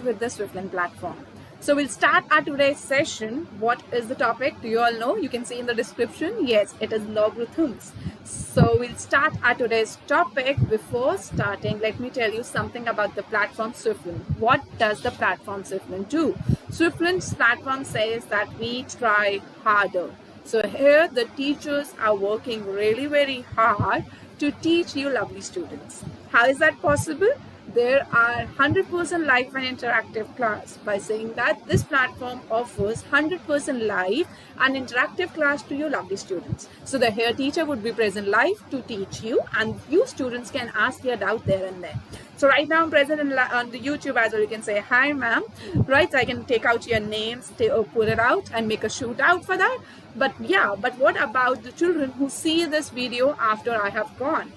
with the Swiflearn platform. So we'll start our today's session. What is the topic? Do you all know? You can see in the description. Yes, it is logarithms. So we'll start our today's topic. Before starting, let me tell you something about the platform Swiflearn. What does the platform Swiflearn do? Swiflearn's platform says that we try harder. So here the teachers are working really very hard to teach you lovely students. How is that possible? There are 100% live and interactive class by saying that this platform offers 100% live and interactive class to you lovely students. So the here teacher would be present live to teach you, and you students can ask your doubt there and then. So right now I'm present on the YouTube as well. You can say hi ma'am, right? So I can take out your names, put it out and make a shootout for that. But yeah, but what about the children who see this video after I have gone?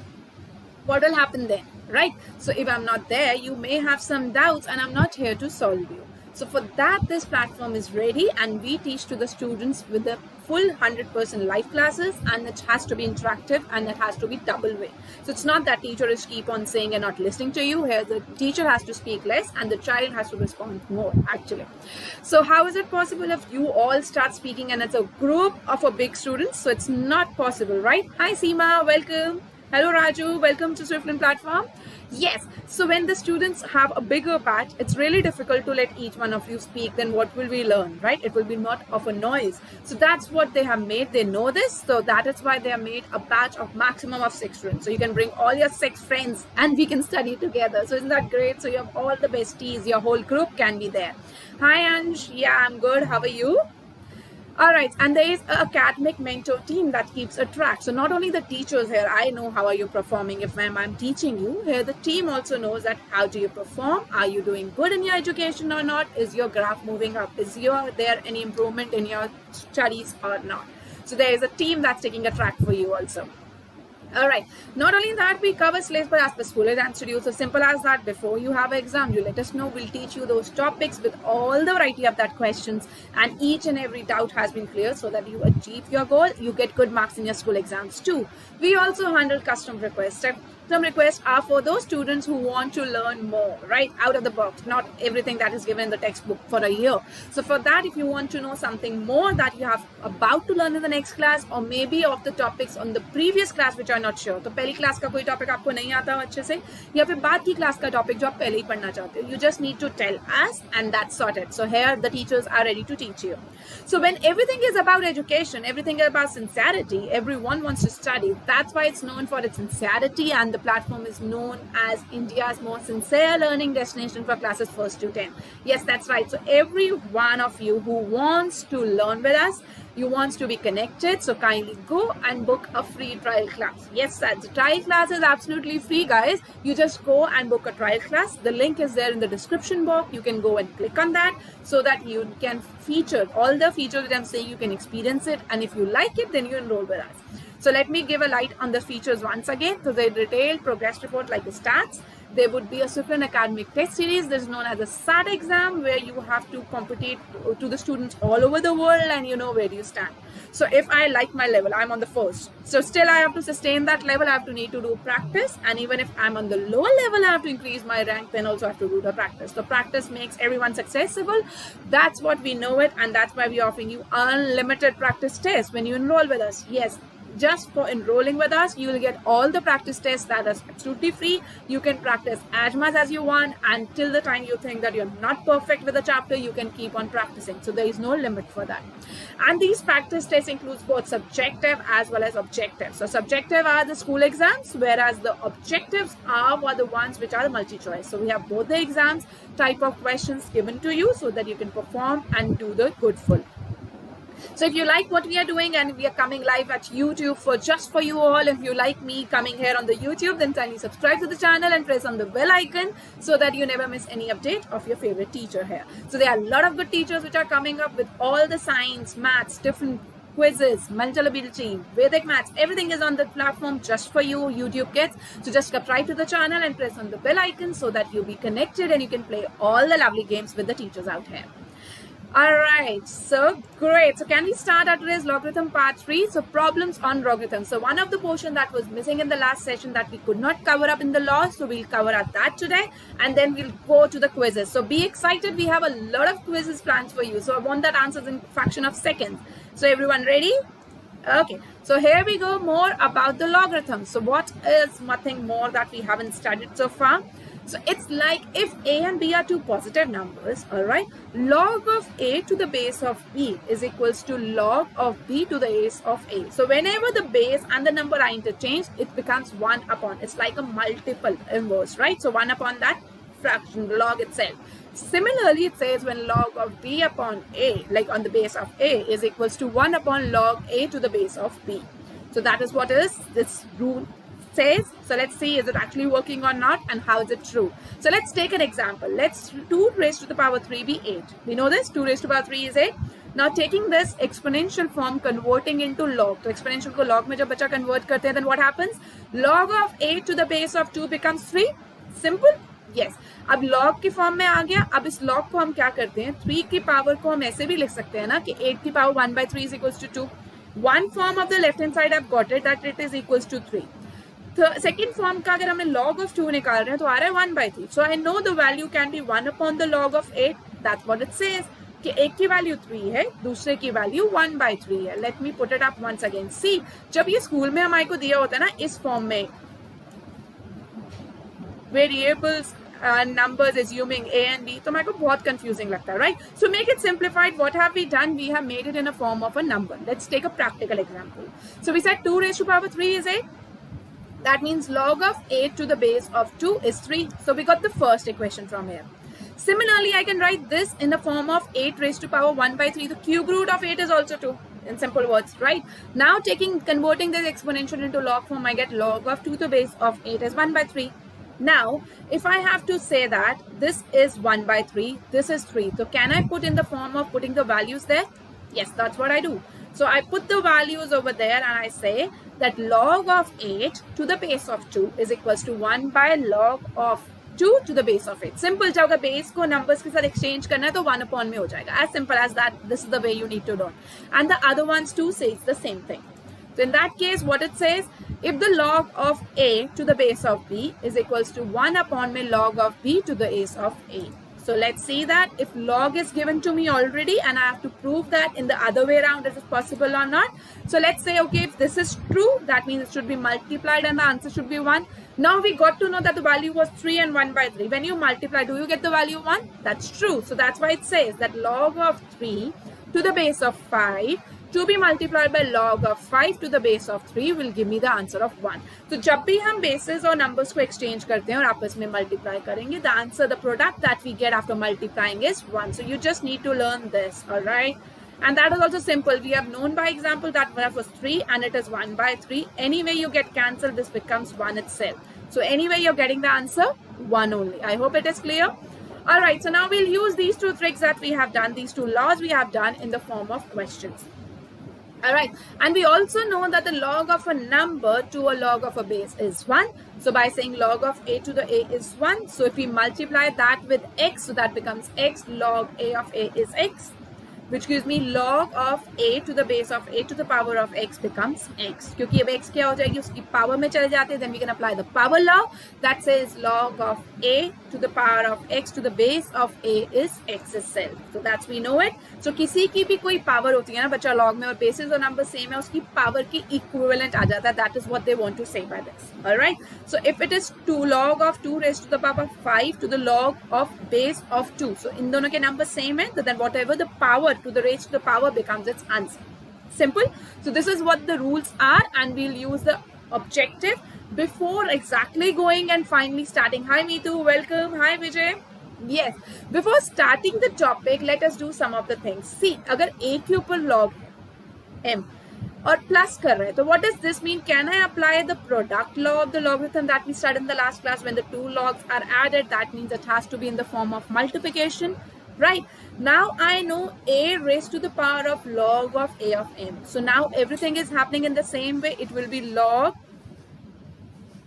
What will happen then, right? So if I'm not there, you may have some doubts and I'm not here to solve you. So for that, this platform is ready, and we teach to the students with the full 100% live classes, and it has to be interactive and it has to be double way. So it's not that teacher is keep on saying and not listening to you. Here the teacher has to speak less and the child has to respond more actually. So how is it possible if you all start speaking and it's a group of a big students? So it's not possible, right? Hi Seema, welcome. Hello Raju, welcome to Swiflearn platform. Yes, so when the students have a bigger batch, it's really difficult to let each one of you speak. Then what will we learn, right? It will be not of a noise. So that's what they have made. They know this. So that is why they have made a batch of maximum of 6 students. So you can bring all your 6 friends and we can study together. So isn't that great? So you have all the besties, your whole group can be there. Hi Ansh, yeah, I'm good. How are you? All right, and there is an academic mentor team that keeps a track. So not only the teachers here, I know how are you performing. If I'm teaching you, here the team also knows that how do you perform? Are you doing good in your education or not? Is your graph moving up? Is there any improvement in your studies or not? So there is a team that's taking a track for you also. All right, not only that, we cover syllabus but as per school exam schedule. So simple as that. Before you have an exam, you let us know. We'll teach you those topics with all the variety of that questions, and each and every doubt has been clear so that you achieve your goal. You get good marks in your school exams too. We also handle custom requests. Some requests are for those students who want to learn more, right, out of the box, not everything that is given in the textbook for a year. So for that, if you want to know something more that you have about to learn in the next class, or maybe of the topics on the previous class which are not sure, तो पहली class का कोई topic आपको नहीं आता अच्छे से, या फिर बाद की क्लास का टॉपिक जो आप पहले ही पढ़ना चाहते हो, you just need to tell us and that's sorted. So here the teachers are ready to teach you. So when everything is about education, everything is about sincerity, everyone wants to study. That's why it's known for its sincerity, and the platform is known as India's most sincere learning destination for classes 1st to 10. Yes, that's right. So every one of you who wants to learn with us, you wants to be connected, so kindly go and book a free trial class. Yes, sir, the trial class is absolutely free, guys. You just go and book a trial class. The link is there in the description box. You can go and click on that so that you can feature all the features that I'm saying. You can experience it, and if you like it, then you enroll with us. So let me give a light on the features once again. So the detailed progress report like the stats. There would be a Swiflearn academic test series. This is known as a SAT exam, where you have to compete to the students all over the world and you know where do you stand. So if I like my level, I'm on the first. So still I have to sustain that level. I have to need to do practice. And even if I'm on the lower level, I have to increase my rank, then also have to do the practice. So practice makes everyone successful. That's what we know it. And that's why we're offering you unlimited practice tests when you enroll with us. Yes. Just for enrolling with us, you will get all the practice tests that is absolutely free. You can practice as much as you want, and till the time you think that you're not perfect with the chapter, you can keep on practicing. So there is no limit for that. And these practice tests includes both subjective as well as objective. So subjective are the school exams, whereas the objectives are the ones which are the multi-choice. So we have both the exams type of questions given to you so that you can perform and do the good full. So if you like what we are doing, and we are coming live at YouTube for just for you all, if you like me coming here on the YouTube, then kindly subscribe to the channel and press on the bell icon so that you never miss any update of your favorite teacher here. So there are a lot of good teachers which are coming up with all the science, maths, different quizzes, mental ability, Vedic maths, everything is on the platform just for you, YouTube kids. So just subscribe to the channel and press on the bell icon so that you'll be connected and you can play all the lovely games with the teachers out here. All right, so great. So can we start our today's logarithm part 3? So problems on logarithms. So one of the portion that was missing in the last session that we could not cover up in the law, so we'll cover up that today, and then we'll go to the quizzes. So be excited, we have a lot of quizzes planned for you. So I want that answers in fraction of seconds. So everyone ready? Okay, so here we go, more about the logarithm. So what is nothing more that we haven't studied so far? So it's like if a and b are two positive numbers, all right, log of a to the base of b is equals to log of b to the base of a. So whenever the base and the number are interchanged, it becomes 1 upon. It's like a multiple inverse, right? So 1 upon that fraction, the log itself. Similarly, it says when log of b upon a, like on the base of a, is equals to 1 upon log a to the base of b. So that is what is this rule says. So let's see, is it actually working or not, and how is it true? So let's take an example. Let's 2 raised to the power 3 be 8. We know this, 2 raised to the power 3 is 8. Now taking this exponential form, converting into log. So exponential को log में जब बच्चा convert करते हैं, then what happens? Log of 8 to the base of 2 becomes 3. Simple? Yes. अब log के form में आ गया. अब इस log को हम क्या करते हैं? 3 की पावर को हम ऐसे भी लिख सकते हैं ना कि 8 की power 1 by 3 is equals to 2. One form of the left hand side I've got it, that it is equals to 3. Second form का अगर हमें log of 2 निकाल रहे हैं तो आ रहा है 1 by 3. So I know the value can be 1 upon the log of 8. That's what it says कि एक की वैल्यू 3 है, दूसरे की वैल्यू 1 by 3 है. Let me put it up once again. C, जब ये स्कूल में हमारे को दिया होता है ना इस फॉर्म में, variables numbers assuming a and b, तो मेरे को बहुत confusing लगता है, right? So make it simplified. What have we done? We have made it in a form of a number. Let's take a practical example. So we said 2 raised to power 3 is 8. That means log of 8 to the base of 2 is 3. So we got the first equation from here. Similarly, I can write this in the form of 8 raised to power 1 by 3. The cube root of 8 is also 2. In simple words, right? Now converting this exponential into log form, I get log of 2 to the base of 8 is 1 by 3. Now, if I have to say that this is 1 by 3, this is 3. So can I put in the form of putting the values there? Yes, that's what I do. So I put the values over there and I say that log of 8 to the base of 2 is equals to 1 by log of 2 to the base of 8. Simple. जब अगर base को numbers के साथ exchange करना है तो 1 upon में हो जाएगा. As simple as that. This is the way you need to learn. And the other ones too says the same thing. So in that case, what it says, if the log of a to the base of b is equals to 1 upon me log of b to the base of a. So let's see that if log is given to me already and I have to prove that in the other way around, is it possible or not? So let's say, okay, if this is true, that means it should be multiplied and the answer should be 1. Now we got to know that the value was 3 and 1 by 3. When you multiply, do you get the value 1? That's true. So that's why it says that log of 3 to the base of 5 to be multiplied by log of 5 to the base of 3 will give me the answer of 1. So जब भी हम bases और numbers को exchange करते हैं और आपस में multiply करेंगे, the answer, the product that we get after multiplying is 1. So you just need to learn this, alright? And that is also simple. We have known by example that was 3 and it is 1 by 3. Anyway you get cancelled, this becomes 1 itself. So anyway you're getting the answer 1 only. I hope it is clear. Alright, so now we'll use these two tricks that we have done, these two laws we have done in the form of questions. Alright, and we also know that the log of a number to a log of a base is 1. So by saying log of a to the a is 1. So if we multiply that with x, so that becomes x, log a of a is x, which gives me log of a to the base of a to the power of x becomes x. क्योंकि अब x क्या हो जाएगी, उसकी power में चले जाते हैं, then we can apply the power law that says log of a to the power of x to the base of a is x itself. So that's we know it. So किसी की भी कोई power होती है ना बच्चा log में और bases और number same है, उसकी power की equivalent आ जाता है. That is what they want to say by this. Alright. So if it is 2 log of 2 raised to the power 5 to the log of base of 2. So इन दोनों के number same है, so then whatever the power to the raised to the power becomes its answer. Simple. So this is what the rules are, and we'll use the objective before exactly going and finally starting. Hi Meetu, welcome. Hi Vijay. Yes, before starting the topic, let us do some of the things. See, अगर a के ऊपर log m और plus कर रहे हैं, तो what does this mean? Can I apply the product law of the logarithm that we studied in the last class? When the two logs are added, that means it has to be in the form of multiplication. Right, now I know a raised to the power of log of a of m. So now everything is happening in the same way. It will be log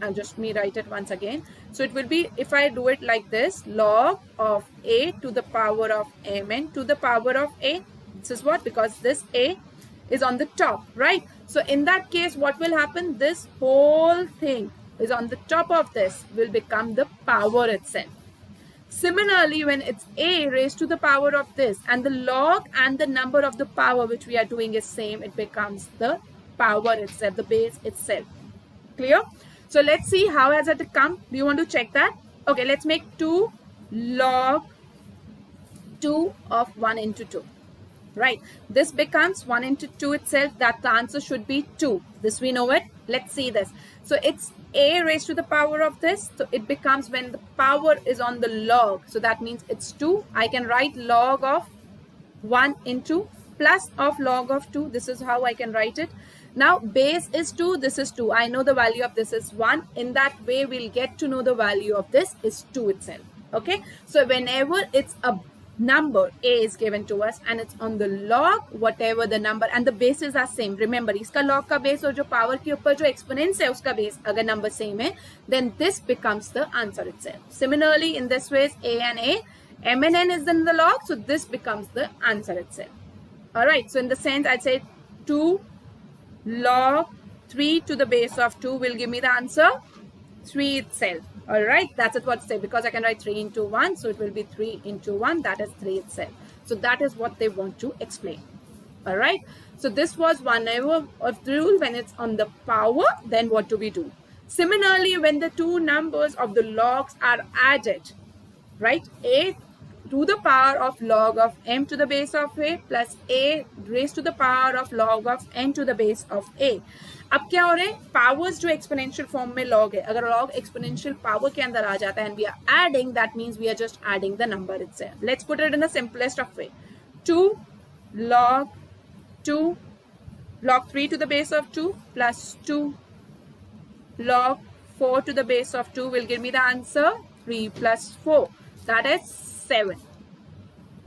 and just me write it once again. So it will be, if I do it like this, log of a to the power of mn to the power of a. This is what, because this a is on the top, right? So in that case, what will happen? This whole thing is on the top of this will become the power itself. Similarly, when it's a raised to the power of this and the log and the number of the power which we are doing is same, it becomes the power itself, the base itself. Clear? So let's see how has it come. Do you want to check that? Okay, let's make 2 log 2 of 1 into 2. Right, this becomes 1 into 2 itself. That the answer should be 2. This we know it. Let's see this. So it's a raised to the power of this. So it becomes when the power is on the log. So that means it's 2. I can write log of 1 into plus of log of 2. This is how I can write it. Now base is 2. This is 2. I know the value of this is 1. In that way, we'll get to know the value of this is 2 itself. Okay. So whenever it's a number a is given to us and it's on the log, whatever the number, and the bases are same. Remember, iska log ka base aur jo power ke upar jo exponents hai uska base agar number same hai, then this becomes the answer itself. Similarly, in this way, a and a, m and n is in the log, so this becomes the answer itself. All right, so in the sense, I'd say 2 log 3 to the base of 2 will give me the answer 3 itself. All right, that's it what to say, because I can write 3 into 1, so it will be 3 into 1, that is 3 itself. So that is what they want to explain. All right, so this was one of the rule. When it's on the power, then what do we do? Similarly, when the two numbers of the logs are added, right, a to the power of log of m to the base of a plus a raised to the power of log of n to the base of a. अब क्या हो रहे हैं, powers जो exponential form में log है, अगर log exponential power के अंदर आ जाता है and we are adding, that means we are just adding the number itself. Let's put it in the simplest of way. 2 log 3 to the base of 2 plus 2 log 4 to the base of 2 will give me the answer 3 plus 4, that is 7.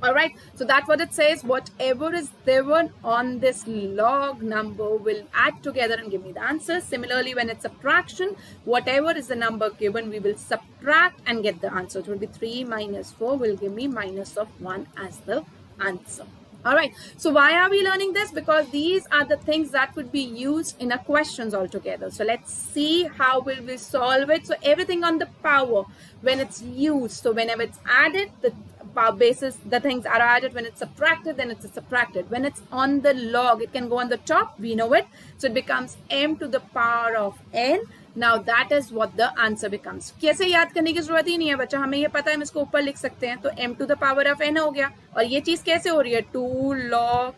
All right, so that's what it says. Whatever is given on this log number will add together and give me the answer. Similarly, when it's a fraction, whatever is the number given, we will subtract and get the answer. It will be 3 minus 4 will give me minus of 1 as the answer. All right, so why are we learning this? Because these are the things that could be used in a questions altogether. So let's see how will we solve it. So everything on the power, when it's used, so whenever it's added, the power basis, the things are added. When it's subtracted, then it's subtracted. When it's on the log, it can go on the top, we know it. So it becomes m to the power of n. Now that is what the answer becomes. कैसे याद करने की जरूरत ही नहीं है बच्चा, हमें ये पता है, हम इसको ऊपर लिख सकते हैं. तो m to the power of n हो गया. और ये चीज कैसे हो रही है, 2 log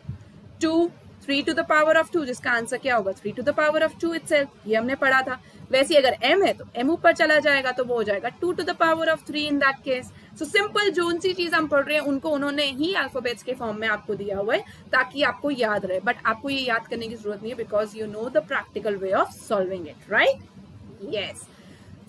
2 3 to the power of 2, जिसका आंसर क्या होगा 3 to the power of 2 itself. ये हमने पढ़ा था. वैसे अगर m है तो m ऊपर चला जाएगा, तो वो हो जाएगा 2 to the power of 3 in that case. So simple जो सी चीज हम पढ़ रहे हैं उनको उन्होंने ही अल्फाबेट्स के फॉर्म में आपको दिया हुआ है ताकि आपको याद रहे. बट आपको ये याद करने की जरूरत नहीं है, because you know the practical way of solving it, right. Yes.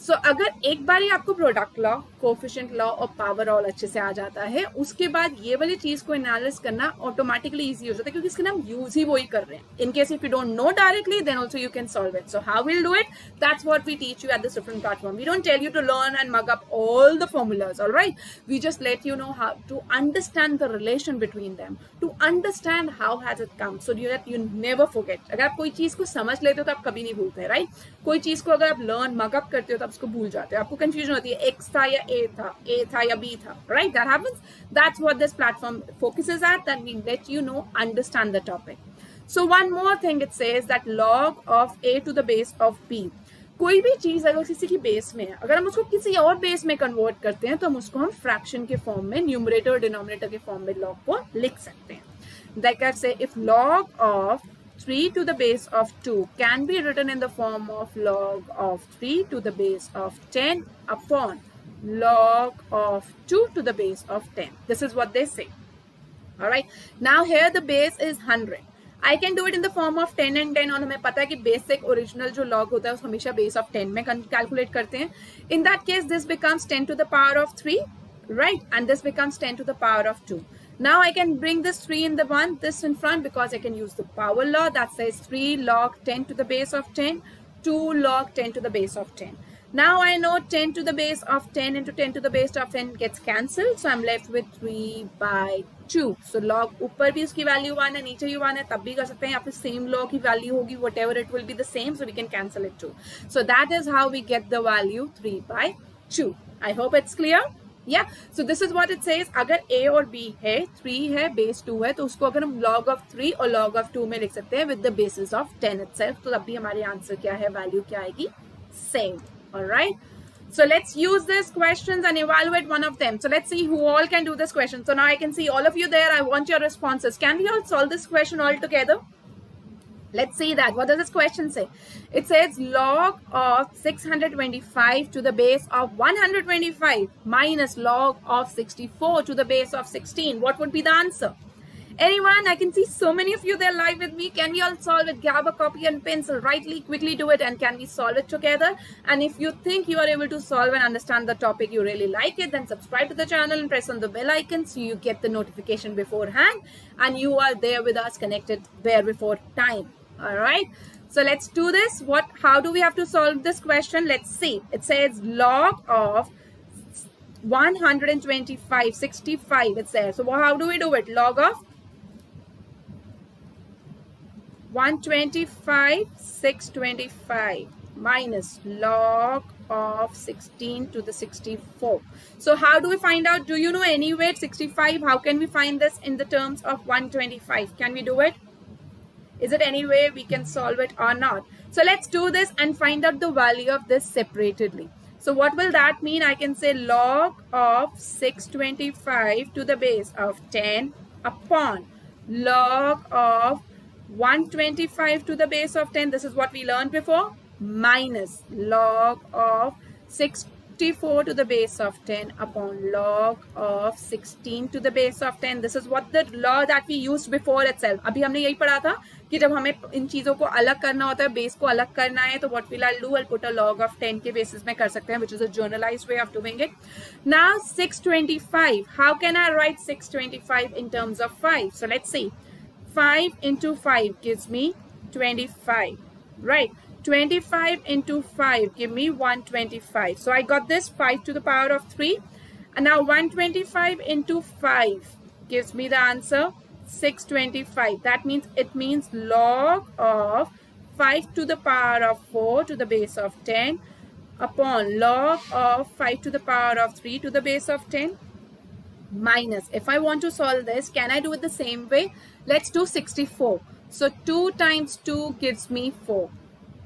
So अगर एक बार ही आपको प्रोडक्ट लॉ, कोफिशिएंट लॉ और पावर ऑल अच्छे से आ जाता है, उसके बाद ये वाली चीज को एनालिसिस करना ऑटोमेटिकली इजी हो जाता है, क्योंकि इसके नाम यूज ही वही कर रहे हैं. In case if you don't know directly, then also you can solve it. So how will do it, that's what we teach you at this different platform. We don't tell you to learn and mug up all the formulas, alright. We just let you know how to understand the relation between them, to understand how has it come, so that you never forget. अगर आप कोई चीज को समझ लेते हो तो आप कभी नहीं भूलते, राइट. कोई चीज को अगर आप लर्न मग अप करते हो तो आप उसको भूल जाते हो, आपको कंफ्यूजन होती है एक्स था या ए था या बी था, right. That happens. That's what this platform focuses at, that we let you know understand the topic. So one more thing, it says that log of A to the base of B. कोई भी चीज अगर किसी की base में है, अगर हम उसको किसी और बेस में कन्वर्ट करते हैं तो हम उसको हम फ्रैक्शन के फॉर्म में, न्यूमरेटर और डिनोमिनेटर के फॉर्म में लॉग को लिख सकते हैं. That can say if log of 3 to the base of 2 can be written in the form of log of 3 to the base of 10 upon log of 2 to the base of 10. This is what they say. All right. Now here the base is 100. I can do it in the form of 10 and 10, और हमें पता है कि basic original जो log होता है उसको हमेशा base of 10 में कैलकुलेट करते हैं. In that case, this becomes 10 to the power of 3, right? And this becomes 10 to the power of 2. Now I can bring this 3 in the one, this in front, because I can use the power law that says 3 log 10 to the base of 10 2 log 10 to the base of 10. Now I know 10 to the base of 10 into 10 to the base of 10 gets cancelled. So I'm left with 3 by 2. So log ऊपर भी उसकी value 1 है, नीचे भी 1 है, तब भी कर सकते हैं, या फिर same log की value होगी, whatever it will be the same, so we can cancel it too. So that is how we get the value 3 by 2. I hope it's clear. Yeah, so this is what it says. अगर A और B है, 3 है, base 2 है, तो उसको अगर हम log of 3 और log of 2 में लिख सकते हैं with the basis of 10 itself. तो तब भी हमारी आंसर क्या है, value क्या आएगी, same. All right, so let's use these questions and evaluate one of them. So let's see who all can do this question. So now I can see all of you there. I want your responses. Can we all solve this question all together? Let's see that. What does this question say? It says log of 625 to the base of 125 minus log of 64 to the base of 16. What would be the answer? Anyone? I can see so many of you there live with me. Can we all solve it? Grab a copy and pencil. Quickly do it, and can we solve it together? And if you think you are able to solve and understand the topic, you really like it, then subscribe to the channel and press on the bell icon so you get the notification beforehand and you are there with us, connected there before time. All right. So let's do this. How do we have to solve this question? Let's see. It says log of 125, 65. It's there. So how do we do it? Log of 125, 625 minus log of 16 to the 64. So how do we find out? Do you know any way 65? How can we find this in the terms of 125? Can we do it? Is it any way we can solve it or not? So let's do this and find out the value of this separately. So what will that mean? I can say log of 625 to the base of 10 upon log of 125 to the base of 10. This is what we learned before. Minus log of 64 to the base of 10 upon log of 16 to the base of 10. This is what the law that we used before itself. अभी हमने यही पढ़ा था कि जब हमें इन चीज़ों को अलग करना होता है, बेस को अलग करना है, तो what will I do? I'll put a log of 10 के basis में कर सकते हैं, which is a generalized way of doing it. Now 625. How can I write 625 in terms of 5? So let's see. 5 into 5 gives me 25, right? 25 into 5 give me 125. So I got this 5 to the power of 3. And now 125 into 5 gives me the answer 625. That means it means log of 5 to the power of 4 to the base of 10 upon log of 5 to the power of 3 to the base of 10 minus. If I want to solve this, can I do it the same way? Let's do 64. So 2 times 2 gives me 4,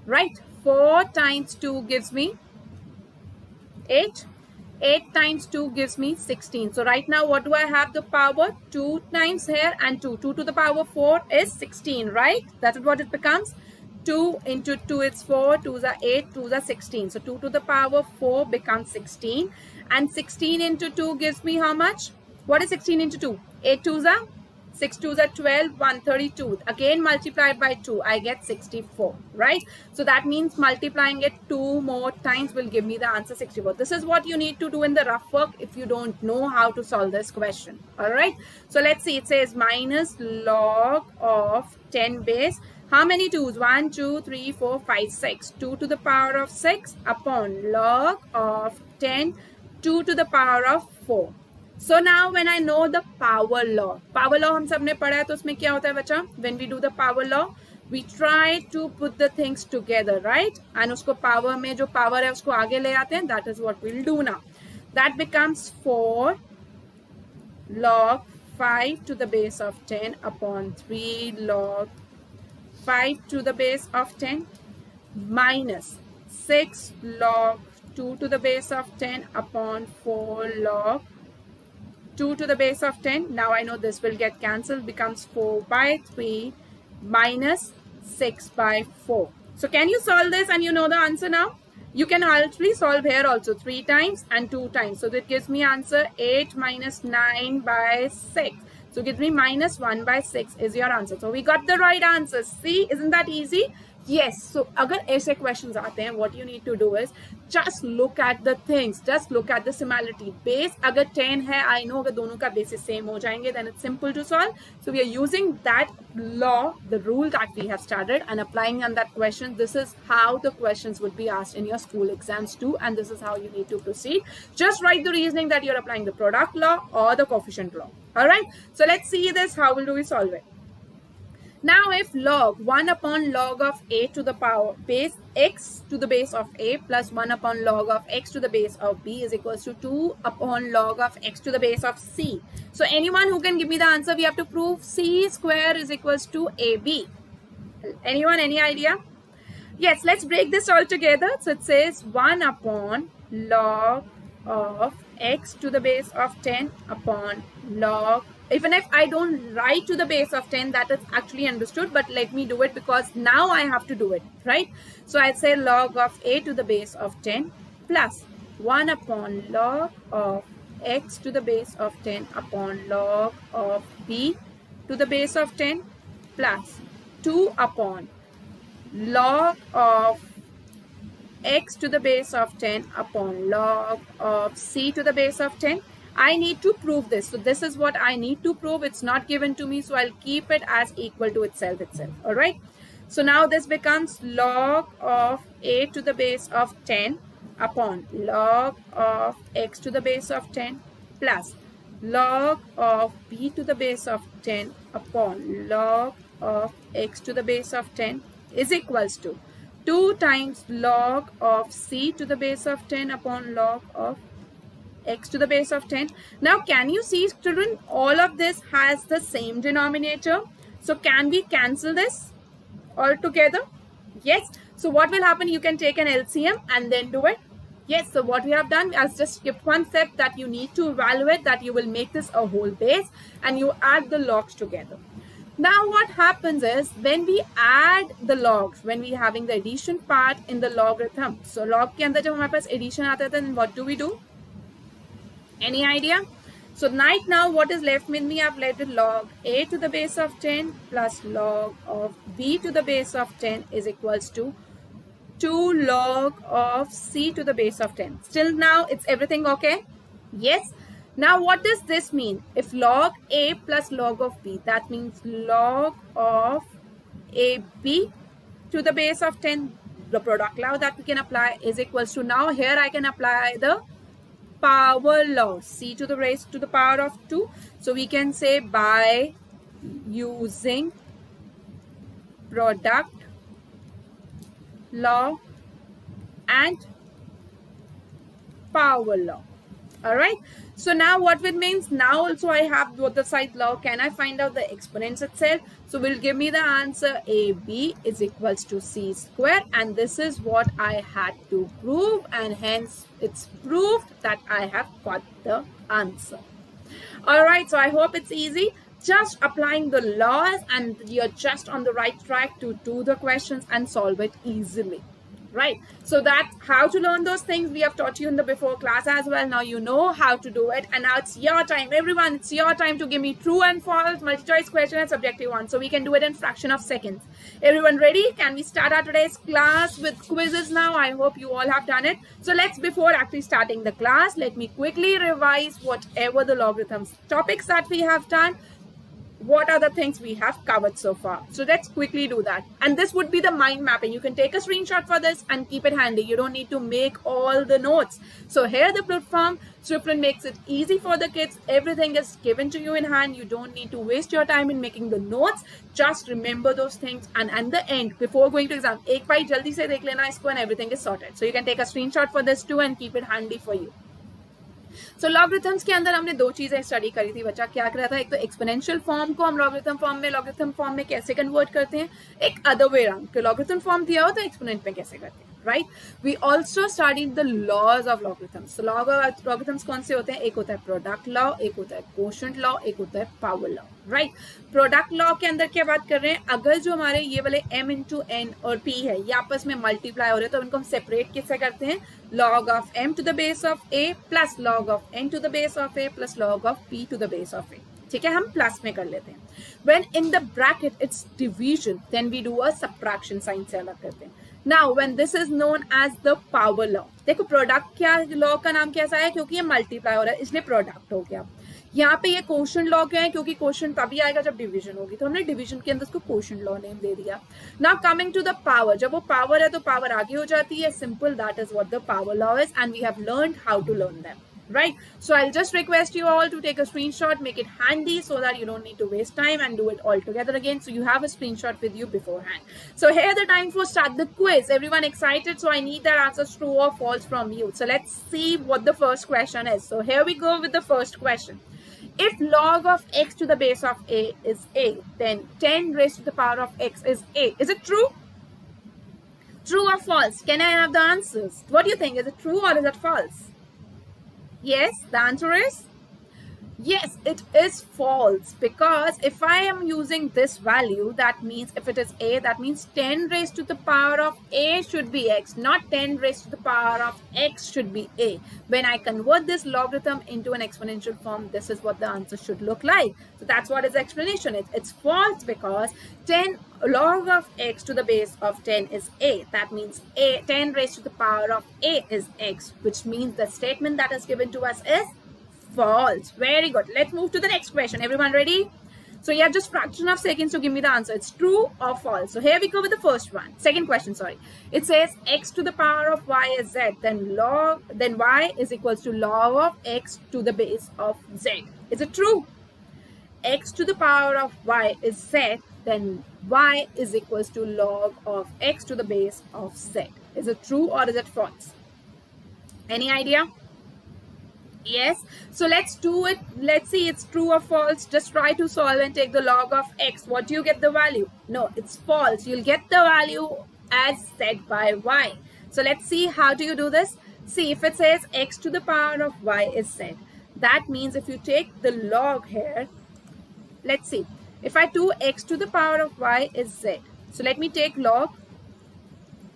right? 4 times 2 gives me 8. 8 times 2 gives me 16. So right now, what do I have the power? 2 times here and 2. 2 to the power 4 is 16, right? That is what it becomes. 2 into 2 is 4. 2s are 8. 2s are 16. So 2 to the power 4 becomes 16. And 16 into 2 gives me how much? What is 16 into 2? 8 2s are 6 2s are 12, 132. Again multiplied by 2, I get 64, right? So that means multiplying it 2 more times will give me the answer 64. This is what you need to do in the rough work if you don't know how to solve this question, all right? So let's see, it says minus log of 10 base. How many 2's? 1, 2, 3, 4, 5, 6. 2 to the power of 6 upon log of 10, 2 to the power of 4. So now when I know the power law हम सब ने पढ़ा है, तो उसमें क्या होता है बच्चा? When we do the power law, we try to put the things together, right? And उसको power में जो power है उसको आगे ले आते हैं. That is what we'll do now. That becomes 4 log 5 to the base of 10 upon 3 log 5 to the base of 10 minus 6 log 2 to the base of 10 upon 4 log 2 to the base of 10. Now I know this will get cancelled, becomes 4 by 3 minus 6 by 4. So can you solve this and you know the answer now? You can actually solve here also 3 times and 2 times. So that gives me answer 8 minus 9 by 6. So it gives me minus 1 by 6 is your answer. So we got the right answer. See, isn't that easy? Yes, so अगर ऐसे questions आते हैं, what you need to do is just look at the things, just look at the similarity. Base अगर 10 है, I know अगर दोनों का basis same हो जाएंगे, then it's simple to solve. So we are using that law, the rule that we have started, and applying on that question. This is how the questions would be asked in your school exams too, and this is how you need to proceed. Just write the reasoning that you're applying the product law or the coefficient law. All right, so let's see this. How will we solve it? Now if log 1 upon log of a to the power base x to the base of a plus 1 upon log of x to the base of b is equals to 2 upon log of x to the base of c. So anyone who can give me the answer, we have to prove c square is equals to ab. Anyone, any idea? Yes, let's break this all together. So it says 1 upon log of x to the base of 10 upon log. Even if I don't write to the base of 10, that is actually understood, but let me do it because now I have to do it, right? So I'd say log of a to the base of 10 plus 1 upon log of x to the base of 10 upon log of b to the base of 10 plus 2 upon log of x to the base of 10 upon log of c to the base of 10. I need to prove this. So this is what I need to prove. It's not given to me, so I'll keep it as equal to itself. All right. So now this becomes log of a to the base of 10 upon log of x to the base of 10 plus log of b to the base of 10 upon log of x to the base of 10 is equals to 2 times log of c to the base of 10 upon log of x to the base of 10. Now can you see, children, all of this has the same denominator. So can we cancel this all together? Yes. So what will happen? You can take an LCM and then do it. Yes. So what we have done is just skipped one step, that you need to evaluate that you will make this a whole base and you add the logs together. Now what happens is when we add the logs, when we having the addition part in the logarithm. So log के अंदर जब हमारे पास addition आता है, then what do we do? Any idea? So right now what is left with me? I've left with log a to the base of 10 plus log of b to the base of 10 is equals to 2 log of c to the base of 10. Still now it's everything okay? Yes. Now what does this mean? If log a plus log of b, that means log of ab to the base of 10, the product law that we can apply is equals to, now here I can apply the power law, c to the raised to the power of 2. So we can say by using product law and power law. All right. So now what it means, now also I have both the side law. Can I find out the exponents itself? So will give me the answer AB is equals to C square, and this is what I had to prove, and hence it's proved that I have got the answer. All right. So I hope it's easy. Just applying the laws and you're just on the right track to do the questions and solve it easily. Right, so that's how to learn those things. We have taught you in the before class as well. Now you know how to do it, and now it's your time. Everyone, it's your time to give me true and false, multi-choice question and subjective one. So we can do it in fraction of seconds. Everyone ready? Can we start our today's class with quizzes now? I hope you all have done it. So let's, before actually starting the class, let me quickly revise whatever the logarithms topics that we have done. What are the things we have covered so far? So let's quickly do that. And this would be the mind mapping. You can take a screenshot for this and keep it handy. You don't need to make all the notes. So here the platform, Swiflearn makes it easy for the kids. Everything is given to you in hand. You don't need to waste your time in making the notes. Just remember those things. And at the end, before going to exam, एक बार जल्दी से देख लेना इसको and everything is sorted. So you can take a screenshot for this too and keep it handy for you. So logarithms के अंदर हमने दो चीजें स्टडी करी थी बच्चा. क्या करा था? एक तो एक्सपोनेंशियल फॉर्म को हम लॉगरिथम फॉर्म में कैसे कन्वर्ट करते हैं, एक other way around, logarithm form दिया हो तो एक्सपोनेंट में कैसे करते हैं. Right, we also studied the laws of logarithms. Logarithms कौन से होते हैं? एक होता है प्रोडक्ट लॉ, एक होता है कोशेंट लॉ, एक होता है power law. Right, product law के अंदर क्या बात कर रहे हैं? अगर जो हमारे ये वाले m इंटू n और p है, ये आपस में मल्टीप्लाई हो रहे हैं, तो इनको हम सेपरेट किससे करते हैं? log of m to the base of a plus log of n to the base of a plus log of p to the base of a. ठीक है, हम प्लस में कर लेते हैं. When in the bracket it's division, then we do a subtraction sign से अलग करते हैं. Now when this is known as the power law, देखो प्रोडक्ट क्या लॉ का नाम कैसा है, क्योंकि ये मल्टीप्लाई हो रहा है इसलिए प्रोडक्ट हो गया. यहाँ पे ये क्वोशंट लॉ क्या है, क्योंकि क्वोशंट तभी आएगा जब डिवीजन होगी, तो हमने डिवीजन के अंदर उसको क्वोशंट लॉ नेम दे दिया. Now coming to the power, जब वो पावर है तो पावर आगे हो जाती है, simple, that is what the power law is and we have learned how to learn them. Right, so I'll just request you all to take a screenshot, make it handy so that you don't need to waste time and do it all together again, so you have a screenshot with you beforehand. So here the time for start the quiz. Everyone excited? So I need their answers true or false from you. So let's see what the first question is. So here we go with the first question. If log of x to the base of a is a, then 10 raised to the power of x is a. Is it true? True or false? Can I have the answers? What do you think? Is it true or is it false? Yes, the answer is yes, it is false, because if I am using this value, that means if it is a, that means 10 raised to the power of a should be x, not 10 raised to the power of x should be a. When I convert this logarithm into an exponential form, this is what the answer should look like. So that's what its explanation is. It's false because 10 log of x to the base of 10 is a. That means a 10 raised to the power of a is x, which means the statement that is given to us is false. Very good. Let's move to the next question. Everyone ready? So you have just fraction of seconds to give me the answer. It's true or false. So here we go with the first one. Second question, sorry. It says x to the power of y is z. Then y is equals to log of x to the base of z. Is it true? X to the power of y is z. Then y is equals to log of x to the base of z. Is it true or is it false? Any idea? Yes, so let's do it. Let's see it's true or false. Just try to solve and take the log of x. What do you get the value? No, it's false. You'll get the value as set by y. So let's see, how do you do this? See, if it says x to the power of y is set, that means if you take the log here, let's see, if I do x to the power of y is z, so let me take log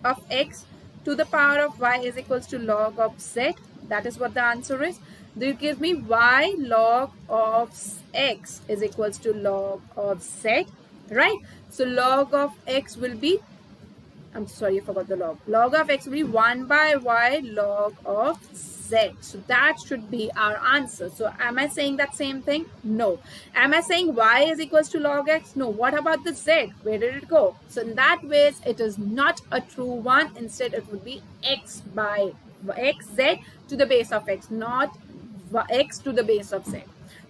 of x to the power of y is equals to log of z. That is what the answer is. This gives me y log of x is equals to log of z, right? So log of x will be, I'm sorry, I forgot the log. Log of x will be 1 by y log of z. So that should be our answer. So am I saying that same thing? No. Am I saying y is equals to log x? No. What about the z? Where did it go? So in that way, it is not a true one. Instead, it would be x by x z to the base of x, not x to the base of z.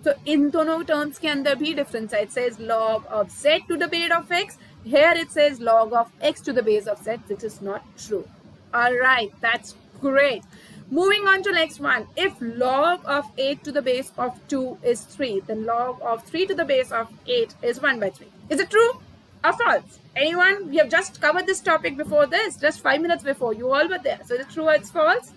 So in दोनों terms के अंदर भी difference है. It says log of z to the base of x. Here it says log of x to the base of z, which is not true. All right, that's great. Moving on to next one. If log of 8 to the base of 2 is 3, then log of 3 to the base of 8 is 1 by 3. Is it true or false? Anyone? We have just covered this topic before this, just 5 minutes before. You all were there. So is it true or it's false?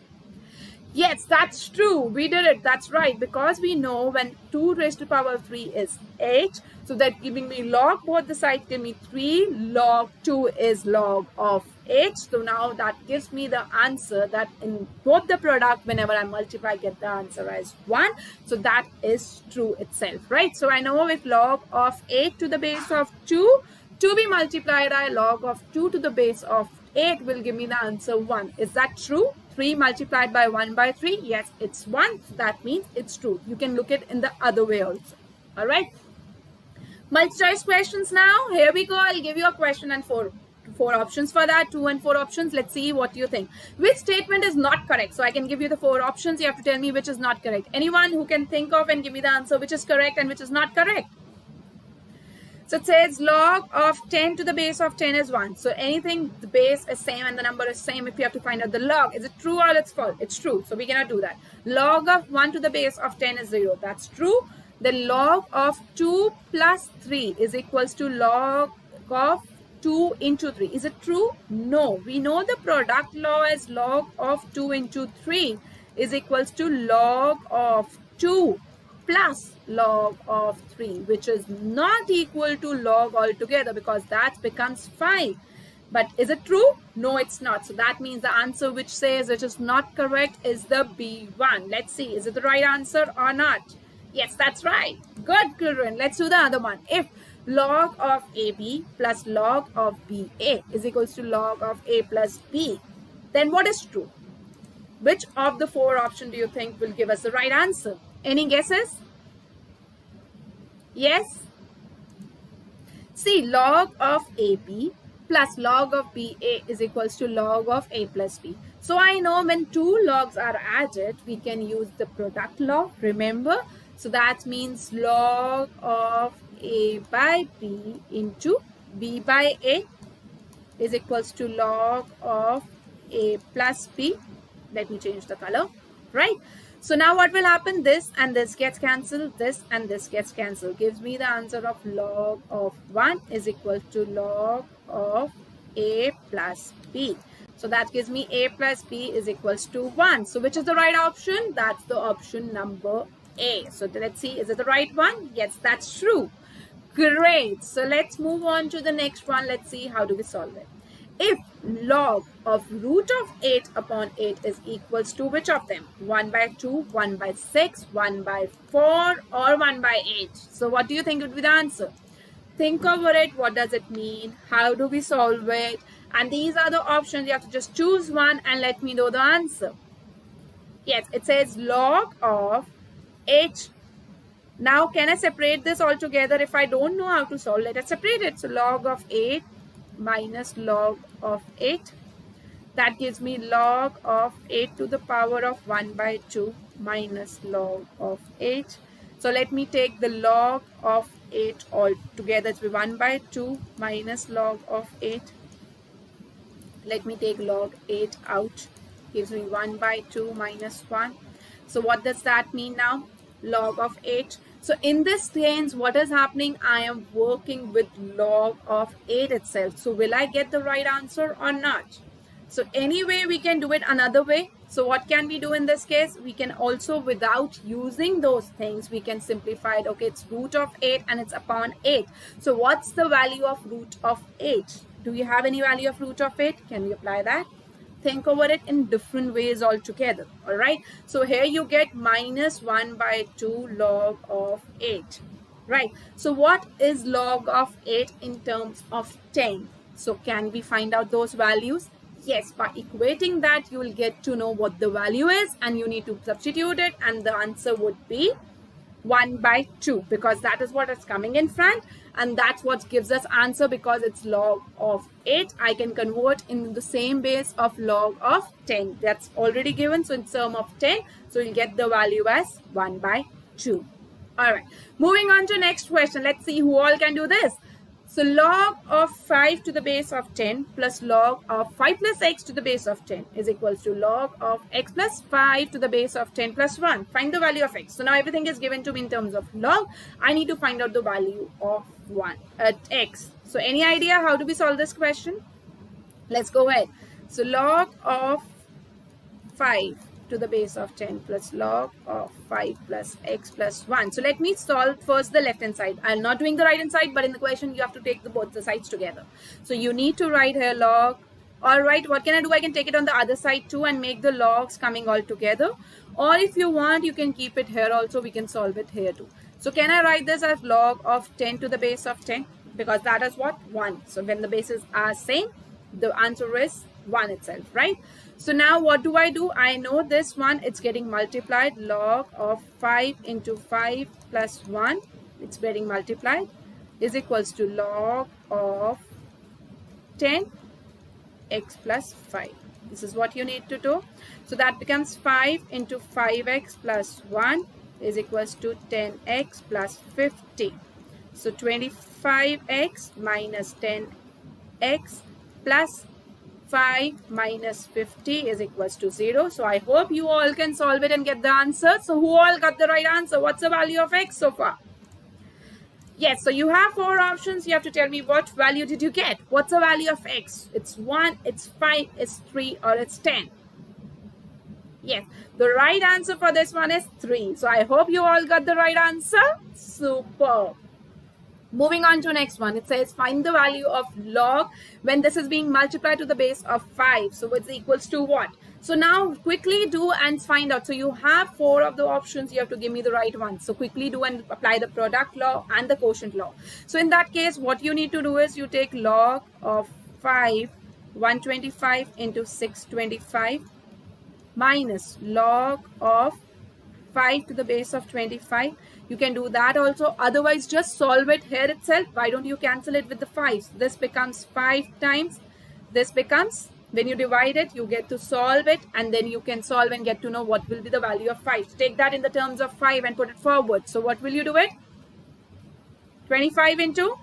Yes, that's true. We did it. That's right. Because we know when 2 raised to the power of 3 is 8. So that giving me log both the sides give me 3. Log 2 is log of 8. So now that gives me the answer that in both the product, whenever I multiply, I get the answer as 1. So that is true itself, right? So I know if log of 8 to the base of 2 to be multiplied by log of 2 to the base of 8 will give me the answer 1. Is that true? 3 multiplied by 1 by 3. Yes, it's 1. So that means it's true. You can look at it in the other way also. All right. Multi-choice questions now. Here we go. I'll give you a question and four options for that. 2 and 4 options. Let's see what you think. Which statement is not correct? So I can give you the 4 options. You have to tell me which is not correct. Anyone who can think of and give me the answer which is correct and which is not correct. So it says log of 10 to the base of 10 is 1. So anything, the base is same and the number is same if you have to find out the log. Is it true or it's false? It's true. So we cannot do that. Log of 1 to the base of 10 is 0. That's true. The log of 2 plus 3 is equals to log of 2 into 3. Is it true? No. We know the product law is log of 2 into 3 is equals to log of 2 plus log of 3, which is not equal to log altogether because that becomes 5. But is it true? No, it's not. So that means the answer which says it is not correct is the B1. Let's see. Is it the right answer or not? Yes, that's right. Good, children. Let's do the other one. If log of AB plus log of BA is equals to log of A plus B, then what is true? Which of the four options do you think will give us the right answer? Any guesses? Yes? See, log of AB plus log of BA is equals to log of A plus B. So I know when two logs are added, we can use the product law, remember? So that means log of A by B into B by A is equals to log of A plus B. Let me change the color, right? So now what will happen? This and this gets cancelled, this and this gets cancelled. Gives me the answer of log of 1 is equal to log of A plus B. So that gives me A plus B is equals to 1. So which is the right option? That's the option number A. So let's see, is it the right one? Yes, that's true. Great. So let's move on to the next one. Let's see how do we solve it. If log of root of 8 upon 8 is equals to which of them? 1 by 2, 1 by 6, 1 by 4 or 1 by 8? So what do you think would be the answer? Think over it. What does it mean? How do we solve it? And these are the options. You have to just choose one and let me know the answer. Yes, it says log of 8. Now, can I separate this all together? If I don't know how to solve, let us separate it. So log of 8 minus log of 8. That gives me log of 8 to the power of 1 by 2 minus log of 8. So let me take the log of 8 all together. It's 1 by 2 minus log of 8. Let me take log 8 out. Gives me 1 by 2 minus 1. So what does that mean now? Log of 8. So in this case, what is happening? I am working with log of 8 itself. So will I get the right answer or not? So anyway, we can do it another way. So what can we do in this case? We can also, without using those things, we can simplify it. Okay, it's root of 8 and it's upon 8. So what's the value of root of 8? Do you have any value of root of 8? Can we apply that? Think over it in different ways altogether. All right. So here you get minus 1 by 2 log of 8. Right. So what is log of 8 in terms of 10? So can we find out those values? Yes, by equating that, you will get to know what the value is and you need to substitute it and the answer would be 1 by 2 because that is what is coming in front and that's what gives us answer because it's log of 8. I can convert in the same base of log of 10. That's already given. So in term of 10, so you'll get the value as 1 by 2. All right. Moving on to next question. Let's see who all can do this. So log of 5 to the base of 10 plus log of 5 plus x to the base of 10 is equals to log of x plus 5 to the base of 10 plus 1. Find the value of x. So now everything is given to me in terms of log. I need to find out the value of x. So any idea how do we solve this question? Let's go ahead. So log of 5 to the base of 10 plus log of 5 plus x plus 1. So let me solve first the left hand side. I'm not doing the right hand side, but in the question you have to take both the sides together. So you need to write here log. All right, what can I do? I can take it on the other side too and make the logs coming all together. Or if you want, you can keep it here also. We can solve it here too. So can I write this as log of 10 to the base of 10? Because that is what? 1. So when the bases are same, the answer is 1 itself, right? So now what do? I know this one, it's getting multiplied. Log of 5 into 5 plus 1, it's getting multiplied, is equals to log of 10 x plus 5. This is what you need to do. So that becomes 5 into 5x plus 1 is equals to 10x plus 50. So 25x minus 10x plus 5 minus 50 is equals to 0. So I hope you all can solve it and get the answer. So who all got the right answer? What's the value of x so far? Yes, so you have 4 options. You have to tell me what value did you get. What's the value of x? It's 1, it's 5, it's 3 or it's 10. Yes, the right answer for this one is 3. So I hope you all got the right answer. Super. Moving on to next one, it says find the value of log when this is being multiplied to the base of 5. So it's equals to what? So now quickly do and find out. So you have 4 of the options. You have to give me the right one. So quickly do and apply the product law and the quotient law. So in that case, what you need to do is you take log of 5, 125 into 625 minus log of 5 to the base of 25. You can do that also. Otherwise, just solve it here itself. Why don't you cancel it with the 5? So this becomes 5 times. This becomes, when you divide it, you get to solve it. And then you can solve and get to know what will be the value of 5. So take that in the terms of 5 and put it forward. So what will you do it? 25 into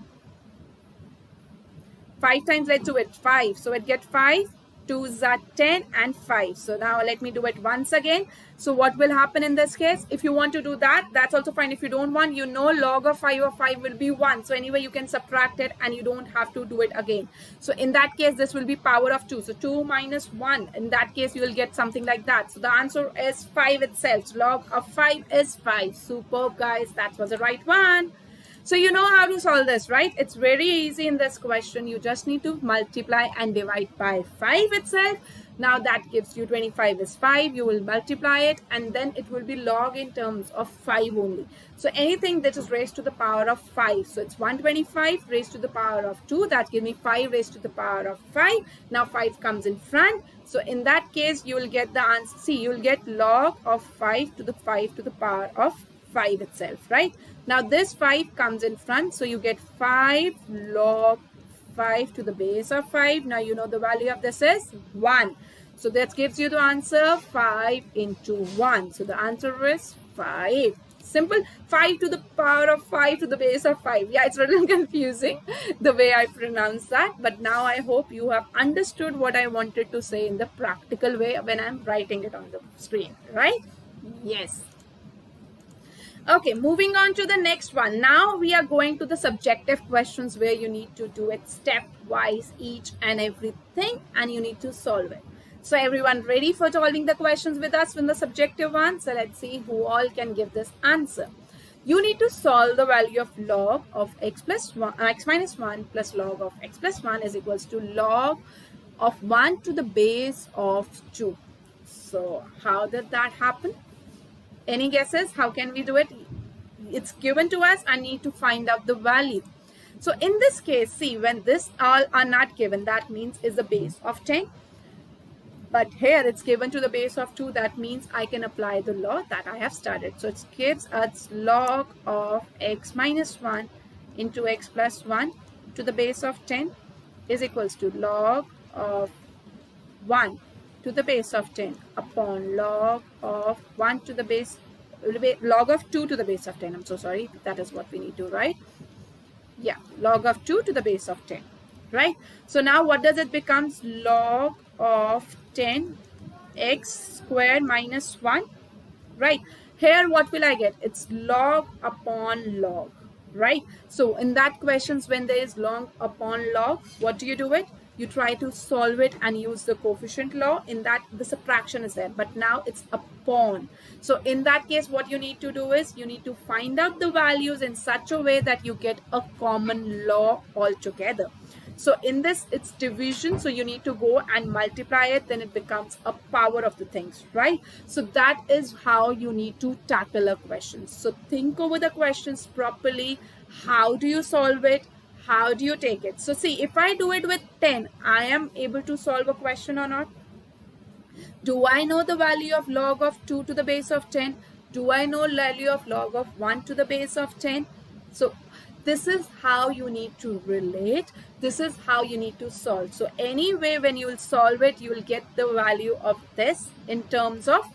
5 times, let's do it. 5. So it gets 5. 2s are 10 and 5. So now let me do it once again. So what will happen in this case? If you want to do that, that's also fine. If you don't want, you know log of 5 of 5 will be 1. So anyway, you can subtract it and you don't have to do it again. So in that case, this will be power of 2. So 2 minus 1. In that case, you will get something like that. So the answer is 5 itself. So log of 5 is 5. Superb, guys. That was the right one. So you know how to solve this, right? It's very easy in this question. You just need to multiply and divide by 5 itself. Now that gives you 25 is 5. You will multiply it and then it will be log in terms of 5 only. So anything that is raised to the power of 5. So it's 125 raised to the power of 2. That gives me 5 raised to the power of 5. Now 5 comes in front. So in that case, you will get the answer. See, you will get log of 5 to the power of 5 itself, right? Now this 5 comes in front, so you get 5 log 5 to the base of 5. Now you know the value of this is 1. So that gives you the answer 5 into 1. So the answer is 5. Simple. 5 to the power of 5 to the base of 5. Yeah, it's a little confusing the way I pronounce that. But now I hope you have understood what I wanted to say in the practical way when I'm writing it on the screen, right? Yes. Okay, moving on to the next one. Now we are going to the subjective questions where you need to do it stepwise, each and everything, and you need to solve it. So everyone ready for solving the questions with us in the subjective one? So let's see who all can give this answer. You need to solve the value of log of x minus 1 plus log of x plus 1 is equals to log of 1 to the base of 2. So how did that happen? Any guesses? How can we do it? It's given to us. I need to find out the value. So in this case, see, when this all are not given, that means is the base of 10. But here it's given to the base of 2. That means I can apply the law that I have started. So it gives us log of x minus 1 into x plus 1 to the base of 10 is equals to log of 1 to the base of 10 upon log of 1 to the base, log of 2 to the base of 10. I'm so sorry. That is what we need to write. Yeah, log of 2 to the base of 10, right? So now what does it becomes? Log of 10 x squared minus 1, right? Here what will I get? It's log upon log, right? So in that questions, when there is log upon log, what do you do it? You try to solve it and use the coefficient law. In that, the subtraction is there, but now it's upon. So in that case, what you need to do is you need to find out the values in such a way that you get a common law altogether. So in this, it's division. So you need to go and multiply it. Then it becomes a power of the things, right? So that is how you need to tackle a question. So think over the questions properly. How do you solve it? How do you take it? So see, if I do it with 10, I am able to solve a question or not? Do I know the value of log of 2 to the base of 10? Do I know value of log of 1 to the base of 10? So this is how you need to relate. This is how you need to solve. So anyway, when you will solve it, you will get the value of this in terms of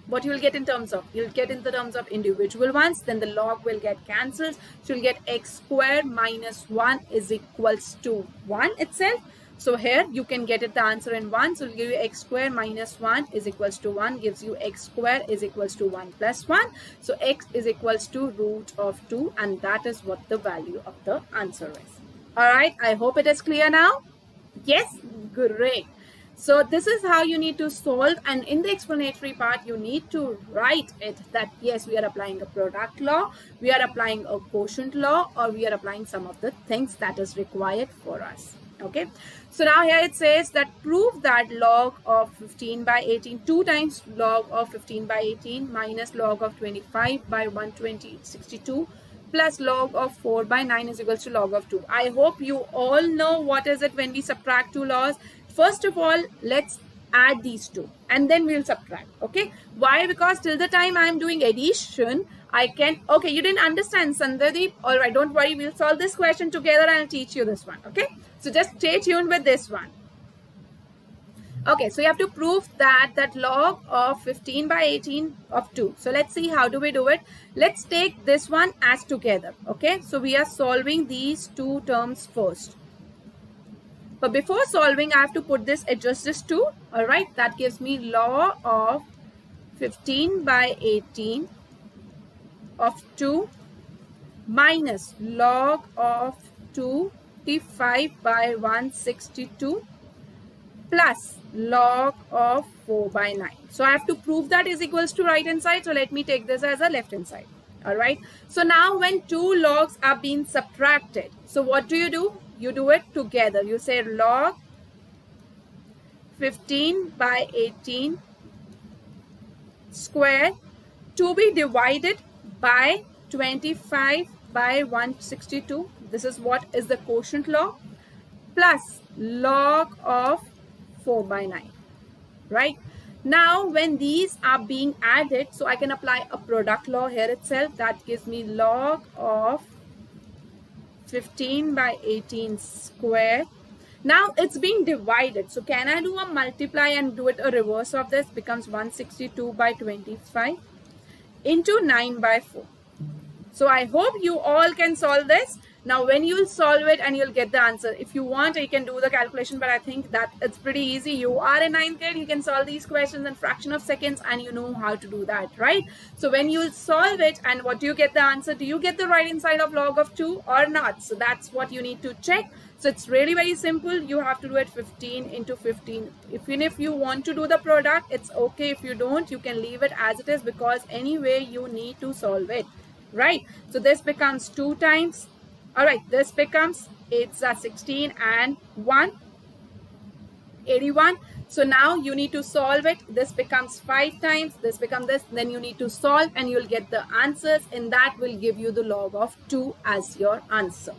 what you will get in terms of, you'll get in the terms of individual ones, then the log will get cancelled. So you'll get x squared minus 1 is equals to 1 itself. So here you can get it the answer in 1. So it'll give you x squared minus 1 is equals to 1, gives you x squared is equals to 1 plus 1. So x is equals to root of 2, and that is what the value of the answer is. All right, I hope it is clear now. Yes, great. So this is how you need to solve, and in the explanatory part you need to write it that yes, we are applying a product law, we are applying a quotient law, or we are applying some of the things that is required for us. Okay, so now here it says that prove that log of 15 by 18, 2 times log of 15 by 18 minus log of 25 by 162 plus log of 4 by 9 is equals to log of 2. I hope you all know what is it when we subtract two laws. First of all, let's add these two and then we'll subtract. Okay, why? Because till the time I'm doing addition, I can, okay, you didn't understand, Sandadeep. All right, don't worry, we'll solve this question together and I'll teach you this one. Okay, so just stay tuned with this one. Okay, so you have to prove that log of 15 by 18 of 2. So let's see how do we do it. Let's take this one as together. Okay, so we are solving these two terms first. But before solving, I have to put this, adjust this 2. All right, that gives me log of 15 by 18 of 2 minus log of 25 by 162 plus log of 4 by 9. So I have to prove that is equals to right hand side. So let me take this as a left hand side. All right. So now when two logs are being subtracted, so what do? You do it together. You say log 15 by 18 square to be divided by 25 by 162. This is what is the quotient law, plus log of 4 by 9. Right? Now when these are being added, so I can apply a product law here itself. That gives me log of 15 by 18 square. Now it's being divided. So can I do a multiply and do it a reverse of this? Becomes 162 by 25 into 9 by 4. So I hope you all can solve this. Now when you will solve it and you'll get the answer. If you want, you can do the calculation, but I think that it's pretty easy. You are a 9th grade, you can solve these questions in fraction of seconds and you know how to do that, right? So when you solve it and what do you get the answer? Do you get the right hand side of log of 2 or not? So that's what you need to check. So it's really very simple. You have to do it 15 into 15. Even if you want to do the product, it's okay. If you don't, you can leave it as it is because anyway you need to solve it, right? So this becomes 2 times. All right, this becomes, it's 16 and 1, 81. So now you need to solve it. This becomes 5 times, this becomes this. Then you need to solve and you'll get the answers, and that will give you the log of 2 as your answer.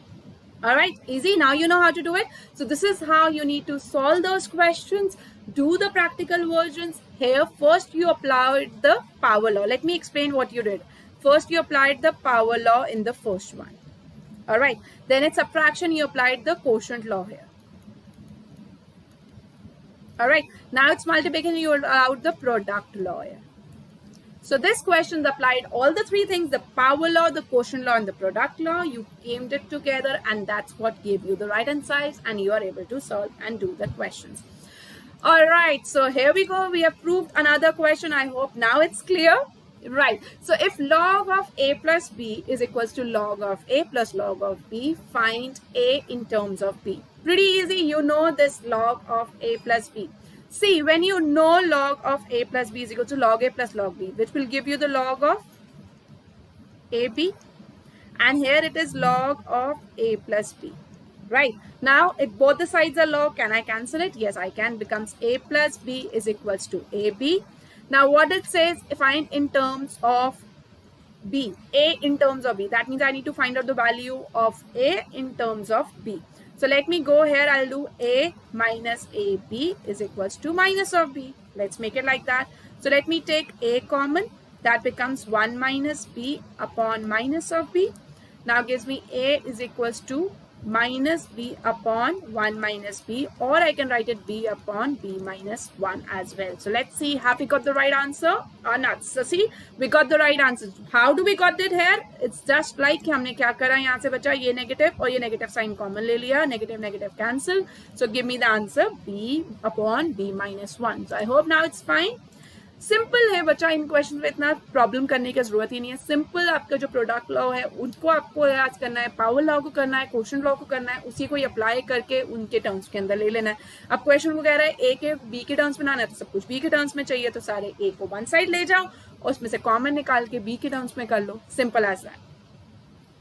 All right, easy. Now you know how to do it. So this is how you need to solve those questions. Do the practical versions. Here, first you applied the power law. Let me explain what you did. First you applied the power law in the first one. All right, then it's subtraction, you applied the quotient law here. All right, now it's multiplication, you allowed the product law here. So this question applied all the 3 things, the power law, the quotient law and the product law. You aimed it together and that's what gave you the right hand side, and you are able to solve and do the questions. All right, so here we go. We have proved another question. I hope now it's clear. Right, so if log of a plus b is equals to log of a plus log of b, find a in terms of b. Pretty easy, you know this log of a plus b. See, when you know log of a plus b is equal to log a plus log b, which will give you the log of ab, and here it is log of a plus b. Right, now if both the sides are log, can I cancel it? Yes, I can. Becomes a plus b is equals to ab. Now what it says, find in terms of b, a in terms of b. That means I need to find out the value of a in terms of b. So let me go here, I'll do a minus ab is equals to minus of b. Let's make it like that. So let me take a common. That becomes 1 minus b upon minus of b. Now gives me a is equals to minus b upon 1 minus b, or I can write it b upon b minus 1 as well. So let's see, have we got the right answer or not? So see, we got the right answer. How do we got it here? It's just like हमने क्या करा, यहाँ से बचा ये negative और ये negative sign common ले लिया, negative negative cancel. So give me the answer b upon b minus 1. So I hope now it's fine. Simple है बच्चा, इन क्वेश्चन में इतना प्रॉब्लम करने की जरूरत ही नहीं है। सिंपल आपका जो प्रोडक्ट लॉ है उनको आपको याद करना है, पावर लॉ को करना है, क्वोशंट लॉ को करना है, उसी को अप्लाई करके उनके टर्म्स के अंदर ले लेना है। अब क्वेश्चन को कह रहा है ए के बी के टर्म्स में लाना है, तो सब कुछ बी के टर्म्स में चाहिए, तो सारे ए को वन साइड ले जाओ और उसमें से कॉमन निकाल के बी के टर्म्स में कर लो, simple as that.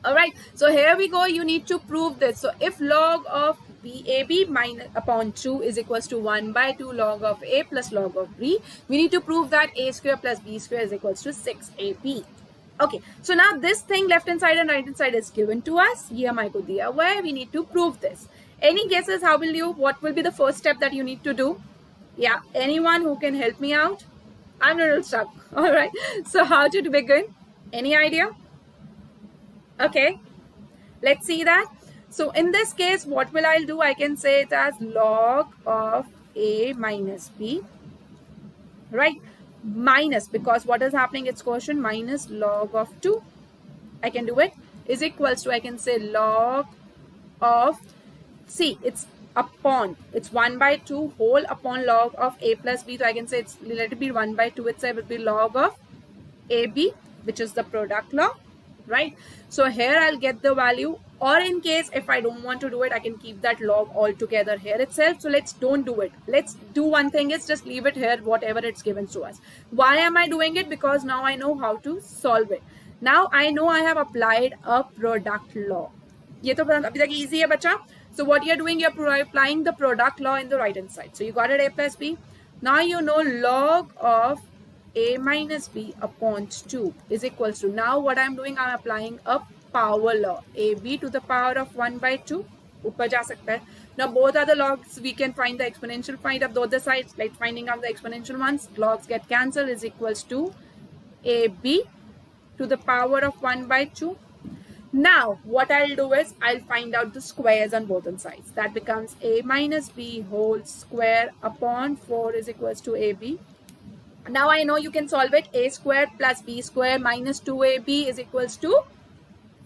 Alright, so here we go, you need to prove this. So if log of BAB minus upon 2 is equals to 1 by 2 log of A plus log of B, we need to prove that A square plus B square is equals to 6AB. Okay, so now this thing left hand side and right hand side is given to us. ये हमारे को दिया हुआ है, we need to prove this. Any guesses? How will you, what will be the first step that you need to do? Yeah, anyone who can help me out? I'm a little stuck. Alright, so how to begin? Any idea? Okay, let's see that. So in this case, what will I do? I can say it as log of A minus B, right? Minus, because what is happening? It's quotient minus log of 2. I can do it. Is equals to, I can say log of, see, it's upon, it's 1 by 2 whole upon log of A plus B. So I can say it's, let it be 1 by 2 itself, it will be log of AB, which is the product law. Right, so here I'll get the value, or in case if I don't want to do it, I can keep that log all together here itself. So let's don't do it. Let's do one thing, is just leave it here, whatever it's given to us. Why am I doing it? Because now I know how to solve it. Now I know I have applied a product law. ये तो अभी तक easy है बच्चा. So what you're doing, you're applying the product law in the right hand side. So you got it, A plus B. Now you know log of A minus B upon 2 is equals to, now what I'm doing, I'm applying a power law, AB to the power of 1 by 2, ऊपर जा सकता है. Now both are the logs, we can find the exponential point of the other sides, like finding out the exponential ones, logs get cancelled, is equals to AB to the power of 1 by 2. Now what I'll do is, I'll find out the squares on both sides. That becomes A minus B whole square upon 4 is equals to AB. Now I know you can solve it. A square plus B square minus 2AB is equals to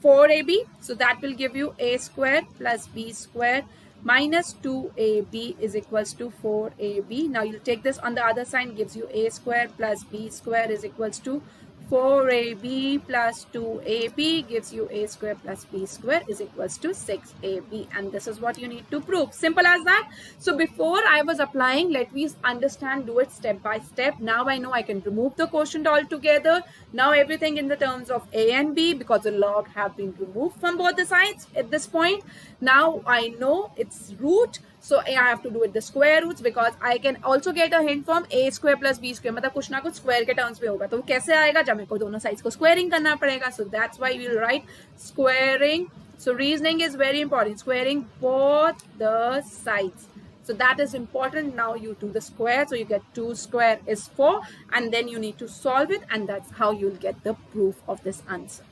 4AB. So that will give you A square plus B square minus 2AB is equals to 4AB. Now you'll take this on the other side, gives you A square plus B square is equals to 4AB plus 2AB gives you A square plus B square is equals to 6AB, and this is what you need to prove. Simple as that. So before I was applying, let me understand, do it step by step. Now I know I can remove the quotient altogether. Now everything in the terms of A and B, because the log have been removed from both the sides at this point. Now I know its root. So I have to do it the square roots, because I can also get a hint from A square plus B square, मतलब कुछ ना कुछ square के terms में होगा. तो वो कैसे आएगा, जब मेरे को दोनों साइड्स को स्क्वायरिंग करना पड़ेगा. So that's why we will write squaring. So reasoning is very important, squaring both the sides. So that is important. Now you do the square, so you get 2 square is 4, and then you need to solve it, and that's how you'll get the proof of this answer.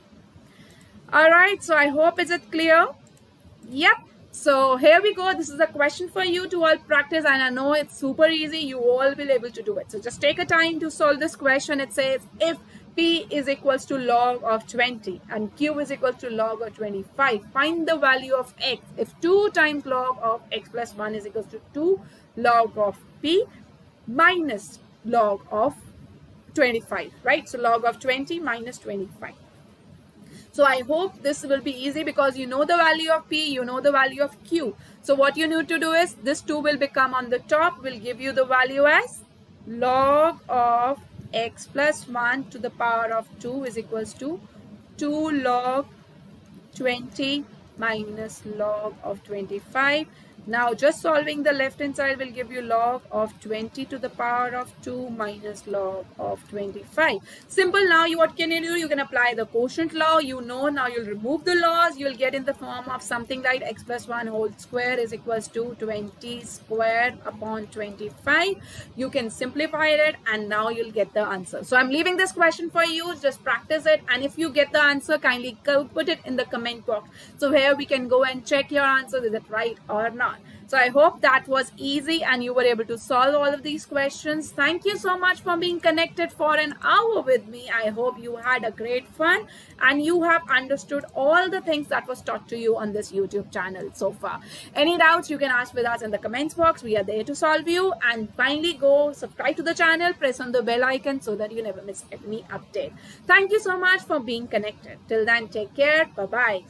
All right, so I hope is it clear? Yep. So here we go. This is a question for you to all practice, and I know it's super easy. You all will be able to do it. So just take a time to solve this question. It says if P is equals to log of 20 and Q is equals to log of 25, find the value of X if 2 times log of X plus 1 is equals to 2 log of P minus log of 25, right? So log of 20 minus 25. So I hope this will be easy, because you know the value of P, you know the value of Q. So what you need to do is, this 2 will become on the top, will give you the value as log of X plus 1 to the power of 2 is equals to 2 log 20 minus log of 25. Now just solving the left hand side will give you log of 20 to the power of 2 minus log of 25. Simple. Now what can you do? You can apply the quotient law. You know, now you'll remove the laws. You'll get in the form of something like X plus 1 whole square is equals to 20 squared upon 25. You can simplify it, and now you'll get the answer. So I'm leaving this question for you. Just practice it, and if you get the answer, kindly put it in the comment box. So here we can go and check your answer. Is it right or not? on. So I hope that was easy and you were able to solve all of these questions. Thank you so much for being connected for an hour with me. I hope you had a great fun and you have understood all the things that was taught to you on this YouTube channel so far. Any doubts you can ask with us in the comments box. We are there to solve you. And finally, go subscribe to the channel, press on the bell icon so that you never miss any update. Thank you so much for being connected. Till then, take care. Bye-bye.